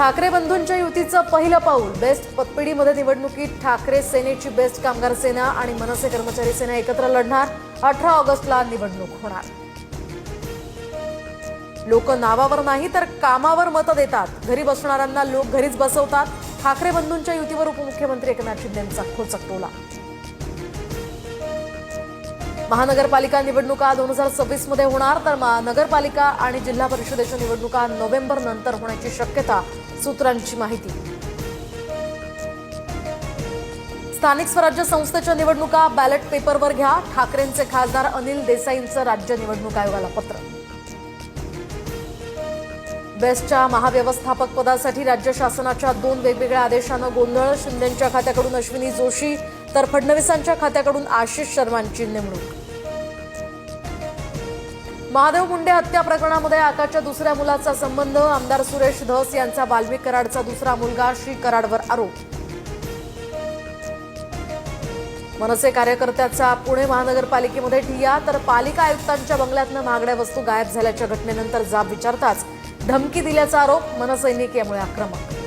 ठाकरे बंधूंच्या युतीचं पहिलं पाऊल। बेस्ट पतपेढीमध्ये निवडणुकीत ठाकरे सेनेची बेस्ट कामगार सेना आणि मनसे कर्मचारी सेना एकत्र लढणार। 18 ऑगस्टला निवडणूक होणार। लोक नावावर नाही तर कामावर मत देतात। घरी बसणाऱ्यांना लोक घरीच बसवतात। ठाकरे बंधूंच्या युतीवर उपमुख्यमंत्री एकनाथ शिंदेंचा खोचक टोला। महानगरपालिका निवडणुका 2026 मध्ये होणार, तर नगरपालिका आणि जिल्हा परिषदेच्या निवडणुका नोव्हेंबर नंतर होण्याची शक्यता, सूत्रांची माहिती। स्थानिक स्वराज्य संस्थेच्या निवडणुका बॅलेट पेपरवर घ्या। ठाकरेंचे खासदार अनिल देसाईंचं राज्य निवडणूक आयोगाला पत्र। बेस्टच्या महाव्यवस्थापक पदासाठी राज्य शासनाच्या 2 वेगवेगळ्या आदेशानं गोंधळ। शिंदेंच्या खात्याकडून अश्विनी जोशी तर फडणवीसांच्या खात्याकडून आशिष शर्मांची नेमणूक। महादेव मुंडे हत्या प्रकरणामध्ये आकाच्या दुसऱ्या मुलाचा संबंध। आमदार सुरेश धस यांचा वाल्मिक कराडचा दुसरा मुलगा श्री कराडवर आरोप। मनसे कार्यकर्त्याचा पुणे महानगरपालिकेमध्ये ठिय्या, तर पालिका आयुक्तांच्या बंगल्यातनं महागड्या वस्तू गायब झाल्याच्या घटनेनंतर जाब विचारताच धमकी दिल्याचा आरोप। मनसैनिक यामुळे आक्रमक।